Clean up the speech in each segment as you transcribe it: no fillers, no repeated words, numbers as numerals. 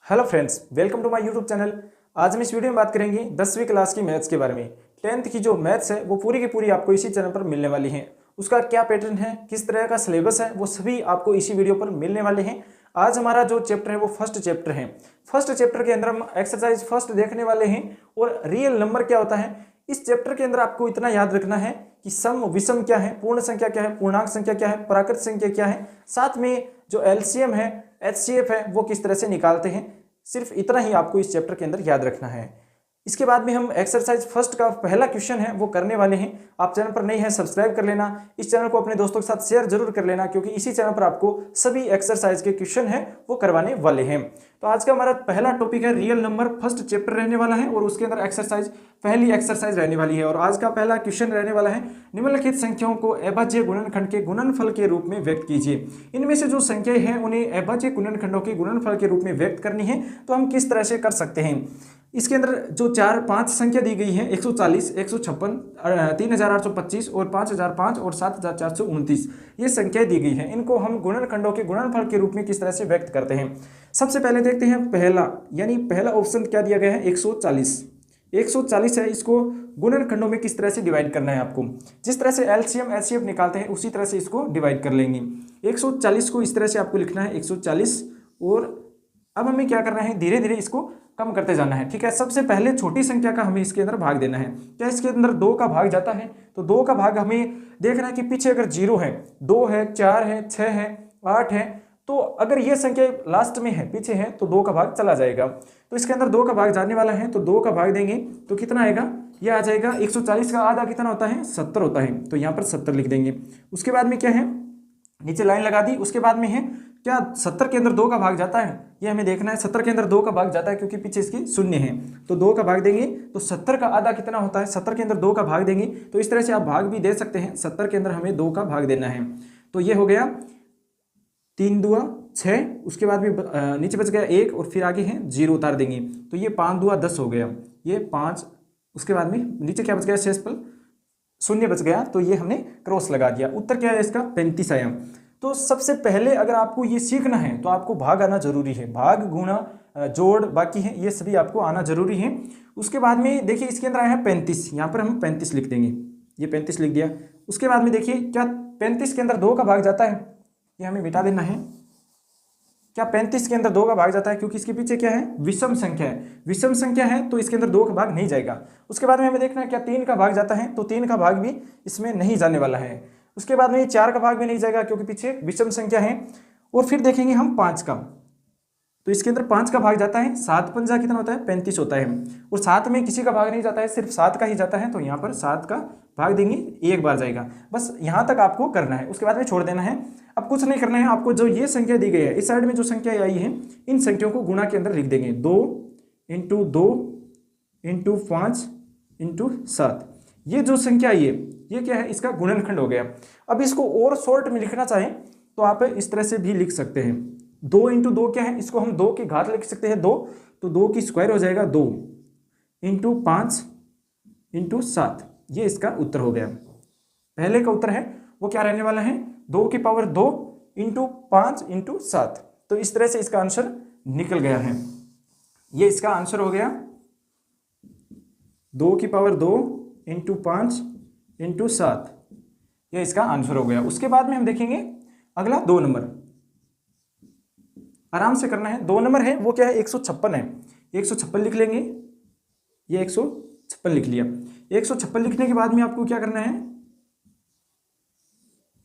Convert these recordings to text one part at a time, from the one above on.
Hello friends, welcome to my YouTube channel. आज हम इस वीडियो में बात करेंगे 10वीं क्लास की मैथ्स के बारे में। 10th की जो मैथ्स है वो पूरी की पूरी आपको इसी चैनल पर मिलने वाली है। उसका क्या पैटर्न है, किस तरह का सिलेबस है, वो सभी आपको इसी वीडियो पर मिलने वाले हैं। आज हमारा जो चैप्टर है वो फर्स्ट चैप्टर है। फर्स्ट चैप्टर के अंदर हम एक्सरसाइज फर्स्ट देखने वाले हैं और रियल नंबर क्या होता है। इस चैप्टर के अंदर आपको इतना याद रखना है कि सम विषम क्या है, पूर्ण संख्या क्या है, पूर्णांक संख्या क्या है, प्राकृत संख्या क्या है, साथ में जो एलसीएम है, एचसीएफ है, वो किस तरह से निकालते हैं। सिर्फ इतना ही आपको इस चैप्टर के अंदर याद रखना है। इसके बाद में हम एक्सरसाइज फर्स्ट का पहला क्वेश्चन है वो करने वाले हैं। आप चैनल पर नए हैं, सब्सक्राइब कर लेना। इस चैनल को अपने दोस्तों के साथ शेयर जरूर कर लेना, क्योंकि इसी चैनल पर आपको सभी एक्सरसाइज के क्वेश्चन हैं वो करवाने वाले हैं। तो आज का हमारा पहला टॉपिक है रियल नंबर, फर्स्ट चैप्टर रहने वाला है और उसके अंदर एक्सरसाइज पहली एक्सरसाइज रहने वाली है। और आज का पहला क्वेश्चन रहने वाला है, निम्नलिखित संख्याओं को अभाज्य गुणनखंड के गुणनफल के रूप में व्यक्त कीजिए। इनमें से जो संख्याएं हैं उन्हें अभाज्य गुणनखंडों के गुणनफल के रूप में व्यक्त करनी है। तो हम किस तरह से कर सकते हैं। इसके अंदर जो 4-5 संख्या दी गई है, 140, 156, 3825 और 5005 और 7429, ये संख्याएं दी गई हैं। इनको हम गुणनखंडों के गुणनफल के रूप में किस तरह से व्यक्त करते हैं। सबसे पहले देखते हैं पहला, यानी पहला ऑप्शन क्या दिया गया है, 140। 140 है, इसको गुणनखंडों में किस तरह से डिवाइड करना है आपको। जिस तरह से एलसीएम एचसीएफ निकालते हैं उसी तरह से इसको डिवाइड कर लेंगे। 140 को इस तरह से आपको लिखना है 140, और अब हमें क्या करना है, धीरे धीरे इसको कम करते जाना है। ठीक है, सबसे पहले छोटी संख्या का हमें इसके अंदर भाग देना है। क्या इसके अंदर 2 का भाग जाता है, तो 2 का भाग हमें देखना है कि पीछे अगर 0 है, 2 है, 4 है, 6 है, 8 है, तो अगर ये संख्या लास्ट में है, पीछे है, तो 2 का भाग चला जाएगा। तो इसके अंदर 2 का भाग जाने वाला है, तो 2 का भाग देंगे तो कितना आएगा, ये आ जाएगा 140 का आधा कितना होता है, 70 होता है। तो यहाँ पर 70 लिख देंगे। उसके बाद में क्या है, नीचे लाइन लगा दी। उसके बाद में है क्या 70 के अंदर 2 का भाग जाता है, ये हमें देखना है। 70 के अंदर 2 का भाग जाता है क्योंकि पीछे इसकी शून्य है, तो 2 का भाग देंगे तो 70 का आधा कितना होता है, 70 के अंदर 2 का भाग देंगे। तो इस तरह से आप भाग भी दे सकते हैं। 70 के अंदर हमें 2 का भाग देना है। तो ये हो गया 3 दूआ 6, उसके बाद में नीचे बच गया 1 और फिर आगे है 0 उतार देंगे, तो ये 5 दूआ 10 हो गया, ये 5। उसके बाद में नीचे क्या बच गया, शेषफल शून्य बच गया, तो ये हमने क्रॉस लगा दिया। उत्तर क्या है इसका, 35 आया। तो सबसे पहले अगर आपको ये सीखना है तो आपको भाग आना जरूरी है। भाग, गुणा, जोड़, बाकी है, ये सभी आपको आना जरूरी है। उसके बाद में देखिए इसके अंदर आया है 35, यहाँ पर हम 35 लिख देंगे, ये 35 लिख दिया। उसके बाद में देखिए क्या 35 के अंदर 2 का भाग जाता है, ये हमें मिटा देना है। क्या 35 के अंदर 2 का भाग जाता है, क्योंकि इसके पीछे क्या है, विषम संख्या है। विषम संख्या है तो इसके अंदर 2 का भाग नहीं जाएगा। उसके बाद में हमें देखना है क्या 3 का भाग जाता है, तो 3 का भाग भी इसमें नहीं जाने वाला है। उसके बाद में 4 का भाग भी नहीं जाएगा क्योंकि पीछे विषम संख्या है। और फिर देखेंगे हम 5 का, तो इसके अंदर 5 का भाग जाता है। 7 पंजा कितना होता है, 35 होता है। और 7 में किसी का भाग नहीं जाता है, सिर्फ 7 का ही जाता है, तो यहाँ पर 7 का भाग देंगे, एक बार जाएगा। बस यहाँ तक आपको करना है, उसके बाद में छोड़ देना है। अब कुछ नहीं करना है आपको। जो ये संख्या दी गई है, इस साइड में जो संख्या आई है, इन संख्याओं को गुणा के अंदर लिख देंगे। 2 × 2 × 5 × 7, ये जो संख्या आई है ये क्या है, इसका गुणनखंड हो गया। अब इसको और शॉर्ट में लिखना चाहें तो आप इस तरह से भी लिख सकते हैं। 2 × 2 क्या है, इसको हम 2 की घात लिख सकते हैं 2, तो 2 की स्क्वायर हो जाएगा 2 × 5 × 7, ये इसका उत्तर हो गया। पहले का उत्तर है वो क्या रहने वाला है, 2 की पावर 2 × 5 × 7। तो इस तरह से इसका आंसर निकल गया है। ये इसका आंसर हो गया, 2 की पावर 2 × 5 × 7, ये इसका आंसर हो गया। उसके बाद में हम देखेंगे अगला 2 नंबर, आराम से करना है। 2 नंबर है वो क्या है, 156 है। 156 लिख लेंगे, ये 156 लिख लिया। 156 लिखने के बाद में आपको क्या करना है,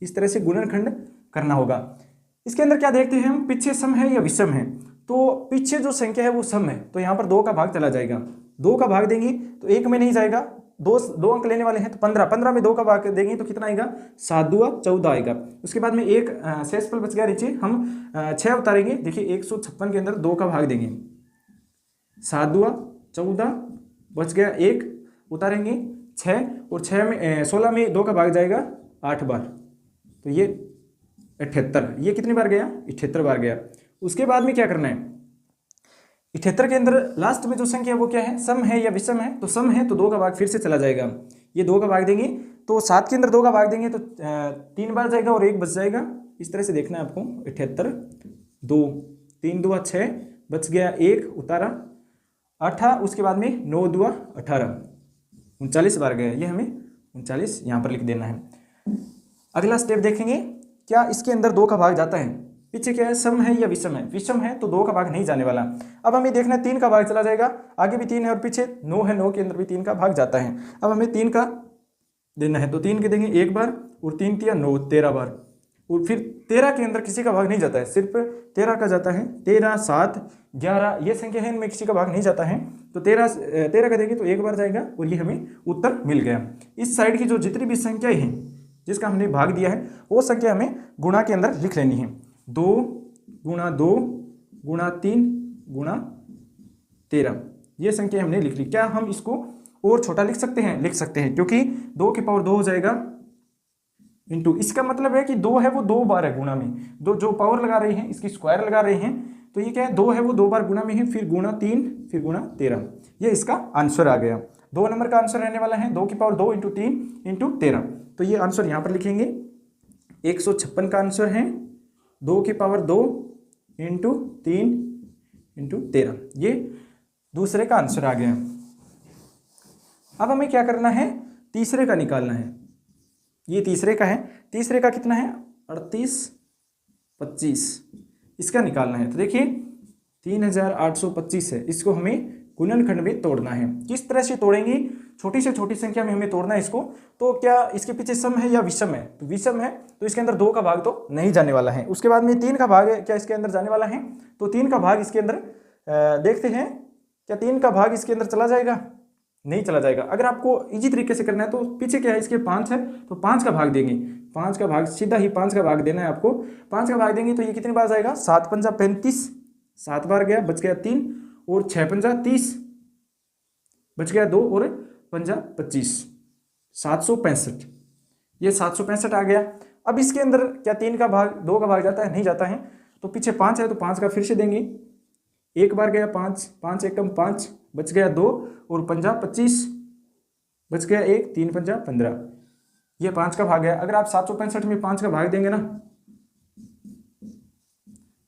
इस तरह से गुणनखंड करना होगा। इसके अंदर क्या देखते हैं हम, पीछे सम है या विषम है। तो पीछे जो संख्या है वो सम है, तो यहाँ पर 2 का भाग चला जाएगा। 2 का भाग देंगे तो 1 में नहीं जाएगा, 2 अंक लेने वाले हैं, तो 15 में 2 का भाग देंगे तो कितना आएगा, 7 दूआ 14 आएगा। उसके बाद में एक शेषफल बच गया नीचे, हम 6 उतारेंगे। देखिए 156 के अंदर 2 का भाग देंगे, 7 दूआ 14 बच गया, 1 उतारेंगे 6, और 16 में 2 का भाग जाएगा 8 बार, तो ये 78, ये कितनी बार गया, 78 बार गया। उसके बाद में क्या करना है, 78 के अंदर लास्ट में जो संख्या है वो क्या है, सम है या विषम है। तो सम है तो 2 का भाग फिर से चला जाएगा, ये 2 का भाग देंगे तो 7 के अंदर 2 का भाग देंगे तो 3 बार जाएगा और 1 बच जाएगा। इस तरह से देखना है आपको, 78 2 3 दूआ 6 बच गया 1 उतारा 8, उसके बाद में 9 दुआ 18, 39 बार गया, ये हमें 39 यहाँ पर लिख देना है। अगला स्टेप देखेंगे, क्या इसके अंदर 2 का भाग जाता है? पीछे क्या है, सम है या विषम है? विषम है तो 2 का भाग नहीं जाने वाला। अब हमें देखना है 3 का भाग चला जाएगा, आगे भी 3 है और पीछे 9 है, 9 के अंदर भी 3 का भाग जाता है। अब हमें 3 का देना है तो 3 के देंगे 1 बार और 3 तिया 9, 13 बार, और फिर 13 के अंदर किसी का भाग नहीं जाता है, सिर्फ 13 का जाता है। 13, 7, 11 ये संख्या है, इनमें किसी का भाग नहीं जाता है, तो 13 का देंगे तो 1 बार जाएगा और ये हमें उत्तर मिल गया। इस साइड की जो जितनी भी संख्याएं हैं जिसका हमने भाग दिया है वो संख्या हमें गुणा के अंदर लिख लेनी है। 2 गुणा 2 गुणा 3 गुणा 13, ये संख्या हमने लिख ली। क्या हम इसको और छोटा लिख सकते हैं? लिख सकते हैं, क्योंकि 2 की पावर 2 हो जाएगा इंटू, इसका मतलब है कि 2 है वो 2 बार है गुणा में, दो जो पावर लगा रहे हैं इसकी स्क्वायर लगा रहे हैं, तो ये क्या है, 2 है वो 2 बार गुणा में है, फिर गुणा 3 फिर गुणा 13, ये इसका आंसर आ गया। 2 नंबर का आंसर रहने वाला है 2 की पावर 2 इंटू 3 इंटू 13, तो ये आंसर यहाँ पर लिखेंगे। 156 का आंसर है 2 की पावर 2 इंटू 3 इंटू 13, ये दूसरे का आंसर आ गया। अब हमें क्या करना है, तीसरे का निकालना है। ये तीसरे का है, तीसरे का कितना है 38, 25, इसका निकालना है। तो देखिए 3825 है, इसको हमें गुणनखंड में तोड़ना है। किस तरह से तोड़ेंगे, छोटी से छोटी संख्या में हमें तोड़ना है इसको। तो क्या इसके पीछे सम है या विषम है? तो विषम है तो इसके अंदर 2 का भाग तो नहीं जाने वाला है। उसके बाद में 3 का भाग क्या इसके अंदर जाने वाला है? तो 3 का भाग इसके अंदर देखते हैं, क्या 3 का भाग इसके अंदर चला जाएगा? नहीं चला जाएगा। अगर आपको इजी तरीके से करना है तो पीछे क्या है, इसके 5 है तो 5 का भाग देंगे, 5 का भाग सीधा ही 5 का भाग देना है आपको। 5 का भाग देंगे तो ये कितनी बार जाएगा, 7 पंजा 35, 7 बार गया, बच गया 3, और 6 पंजा 30, बच गया 2, और पंजा 25, 765, ये 765 आ गया। अब इसके अंदर क्या 3 का भाग 2 का भाग जाता है? नहीं जाता है। तो पीछे 5 है तो 5 का फिर से देंगे, 1 बार गया 5, 5 एकम 5, बच गया 2, और पंजा 25, बच गया 1, 3 पंजा 15, ये 5 का भाग है। अगर आप 765 में 5 का भाग देंगे ना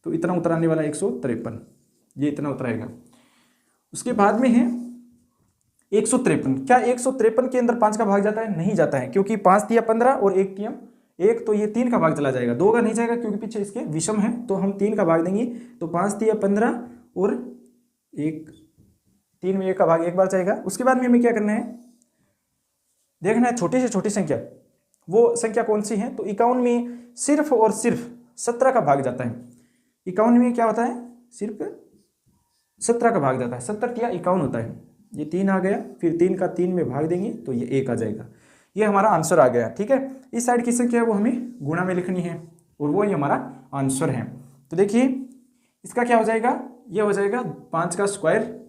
तो इतना उत्तर आने वाला 153, ये इतना उत्तर आएगा। उसके बाद में है 153। क्या 153 के अंदर 5 का भाग जाता है? नहीं जाता है, क्योंकि 5 तिया 15 और 1 तिया 1, तो ये 3 का भाग चला जाएगा, 2 का नहीं जाएगा क्योंकि पीछे इसके विषम है। तो हम 3 का भाग देंगे तो 5 तिया 15 और 1, 3 में 1 का भाग 1 बार जाएगा। उसके बाद में हमें क्या करना है, देखना है छोटी से छोटी संख्या, वो संख्या कौन सी है? तो 51 में सिर्फ और सिर्फ 17 का भाग जाता है। 51 में क्या होता है, सिर्फ 17 का भाग जाता है, 70 तिया 51 होता है। ये 3 आ गया, फिर 3 का 3 में भाग देंगे तो ये 1 आ जाएगा, ये हमारा आंसर आ गया। ठीक है, इस साइड की संख्या है वो हमें गुणा में लिखनी है और वो ही हमारा आंसर है। तो देखिए इसका क्या हो जाएगा, ये हो जाएगा 5 का स्क्वायर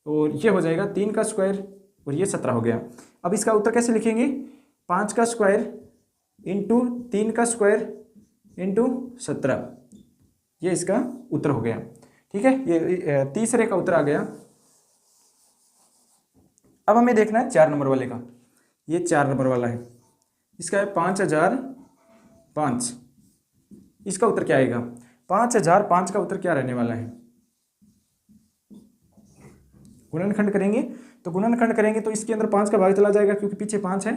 और ये हो जाएगा 3 का स्क्वायर और ये 17 हो गया। अब इसका उत्तर कैसे लिखेंगे, 5 का स्क्वायर इंटू 3 का स्क्वायर इंटू 17, ये इसका उत्तर हो गया। ठीक है, ये तीसरे का उत्तर आ गया। अब हमें देखना है 4 नंबर वाले का, ये 4 नंबर वाला है, इसका है 5005, इसका उत्तर क्या आएगा? 5005 का उत्तर क्या रहने वाला है? गुणनखंड करेंगे, तो गुणनखंड करेंगे तो इसके अंदर 5 का भाग चला जाएगा क्योंकि पीछे 5 है,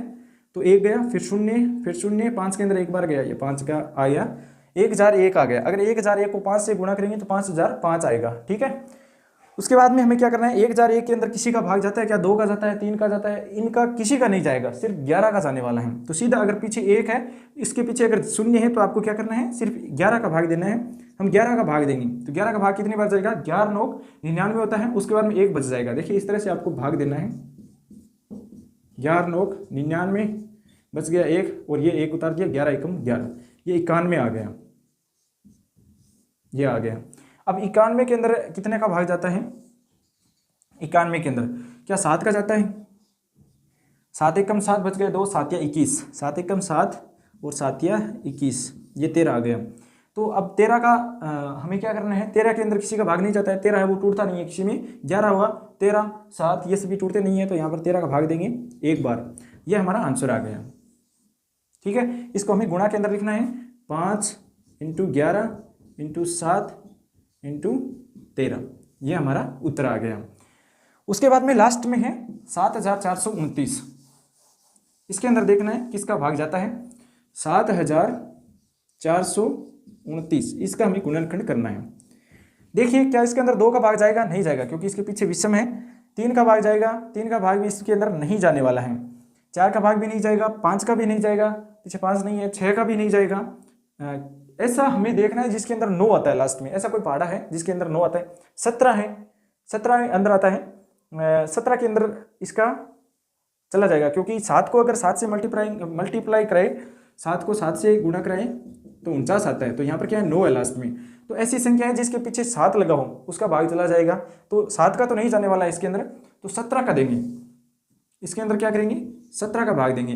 तो 1 गया, फिर 0 फिर 0, 5 के अंदर 1 बार गया, ये 5 का आया, 1001 आ गया। अगर 1001 को 5 से गुणा करेंगे तो 5005 आएगा। ठीक है, उसके बाद में हमें क्या करना है, 1001 के अंदर किसी का भाग जाता है क्या? 2 का जाता है, 3 का जाता है, इनका किसी का नहीं जाएगा, सिर्फ 11 का जाने वाला है। तो सीधा अगर पीछे 1 है, इसके पीछे अगर 0 है तो आपको क्या करना है, सिर्फ 11 का भाग देना है। हम 11 का भाग देंगे तो 11 का भाग कितनी बार जाएगा, 11 9 99 होता है, उसके बाद में 1 बच जाएगा। देखिए इस तरह से आपको भाग देना है, 11 9 99, बच गया 1 और ये 1 उतार दिया, 11 एकम 11, ये 91 आ गया, ये आ गया। अब 91 के अंदर कितने का भाग जाता है? 91 के अंदर क्या 7 का जाता है? 7 एकम 7, बच गए 2, 7 या 21, 7 एकम 7 और 7 या 21, ये 13 आ गया। तो अब 13 का हमें क्या करना है, 13 के अंदर किसी का भाग नहीं जाता है, 13 है वो टूटता नहीं है किसी में, 11 हुआ, 13 7 ये सभी टूटते नहीं है, तो यहाँ पर 13 का भाग देंगे 1 बार, ये हमारा आंसर आ गया। ठीक है, इसको हमें गुणा के अंदर लिखना है, 5 × 11 × 7 × 13, ये हमारा उत्तर आ गया। उसके बाद में लास्ट में है 7429। इसके अंदर देखना है किसका भाग जाता है, 7429, इसका हमें गुणनखंड करना है। देखिए क्या इसके अंदर 2 का भाग जाएगा, नहीं जाएगा, क्योंकि इसके पीछे विषम है। 3 का भाग जाएगा, 3 का भाग भी इसके अंदर नहीं जाने वाला है। 4 का भाग भी नहीं जाएगा, 5 का भी नहीं जाएगा, पीछे 5 नहीं है, 6 का भी नहीं जाएगा। ऐसा हमें देखना है जिसके अंदर 9 आता है लास्ट में। ऐसा कोई पहाड़ा है जिसके अंदर 9 आता है, 17 है, 17 अंदर आता है, 17 के अंदर इसका चला जाएगा, क्योंकि 7 को अगर 7 से मल्टीप्लाई कराए, 7 को 7 से गुणा कराए तो 49 आता है। तो यहाँ पर क्या है, 9 है लास्ट में। तो ऐसी संख्या है जिसके पीछे 7 लगा हो, उसका भाग चला जाएगा। तो 7 का तो नहीं जाने वाला है इसके अंदर, तो 17 का देंगे। इसके अंदर क्या करेंगे, 17 का भाग देंगे।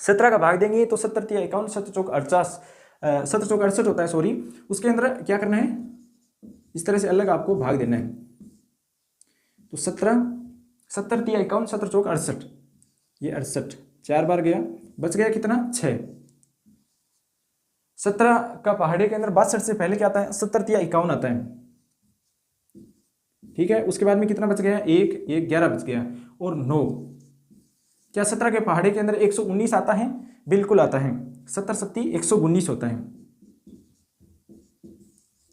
17 का भाग देंगे तो 70 तिया 51, 7 चौक 48, 7 चौक 68 होता है, सॉरी। उसके अंदर क्या करना है, इस तरह से अलग आपको भाग देना है। तो 70 तिया 51, 7 चौक 68, ये 68 4 बार गया, बच गया कितना, 6। 17 का पहाड़े के अंदर 62 से पहले क्या आता है, 70 तिया 51 आता है, ठीक है। उसके बाद में कितना बच गया, 1 11 बच गया, और 9। क्या 17 के पहाड़े के अंदर 119 आता है, बिल्कुल आता है। 70 सत्ती 119 होता है,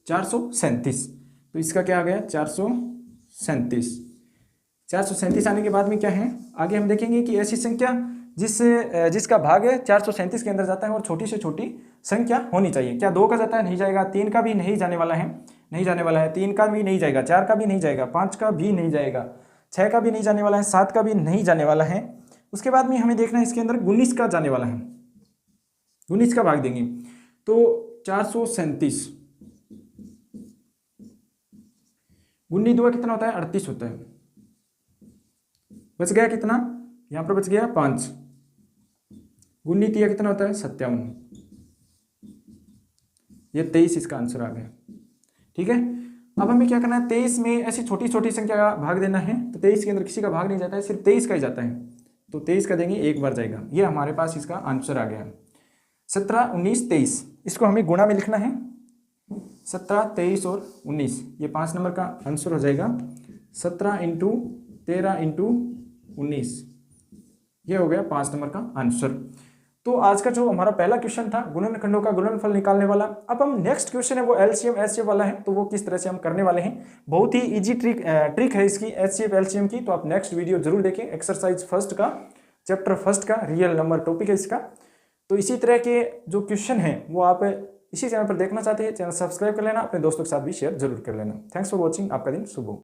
437। तो इसका क्या आ गया, 437। 437 आने के बाद में क्या है, आगे हम देखेंगे कि ऐसी संख्या जिसका भाग है 437 के अंदर जाता है और छोटी से छोटी संख्या होनी चाहिए। क्या 2 का जाता है, नहीं जाएगा। 3 का भी नहीं जाने वाला है, नहीं जाने वाला है। 3 का भी नहीं जाएगा, 4 का भी नहीं जाएगा, 5 का भी नहीं जाएगा, 6 का भी नहीं जाने वाला है, 7 का भी नहीं जाने वाला है। उसके बाद में हमें देखना है इसके अंदर 19 का जाने वाला है, 19 का भाग देंगे तो 437, 19 2 कितना होता है, 38 होता है। बच गया कितना, यहाँ पर बच गया 5। 19 तिया कितना होता है, 57, ये 23 इसका आंसर आ गया, ठीक है। अब हमें क्या करना है, 23 में ऐसी छोटी छोटी संख्या का भाग देना है। तो 23 के अंदर किसी का भाग नहीं जाता है, सिर्फ 23 का ही जाता है। तो 23 का देंगे, एक बार जाएगा। ये हमारे पास इसका आंसर आ गया, 17 19 23। इसको हमें गुणा में लिखना है, 17 23 और 19, ये 5 नंबर का आंसर हो जाएगा। 17 × 13 × 19, ये हो गया 5 नंबर का आंसर। तो आज का जो हमारा पहला क्वेश्चन था गुणनखंडों का गुणनफल निकालने वाला। अब हम नेक्स्ट क्वेश्चन है वो एलसीएम एचसीएफ वाला है, तो वो किस तरह से हम करने वाले हैं। बहुत ही इजी ट्रिक है इसकी एचसीएफ एलसीएम की। तो आप नेक्स्ट वीडियो जरूर देखें, एक्सरसाइज फर्स्ट का, चैप्टर फर्स्ट का रियल नंबर टॉपिक है इसका। तो इसी तरह के जो क्वेश्चन है वो आप इसी चैनल पर देखना चाहते हैं, चैनल सब्सक्राइब कर लेना, अपने दोस्तों के साथ भी शेयर जरूर कर लेना। थैंक्स फॉर वॉचिंग, आपका दिन शुभ हो।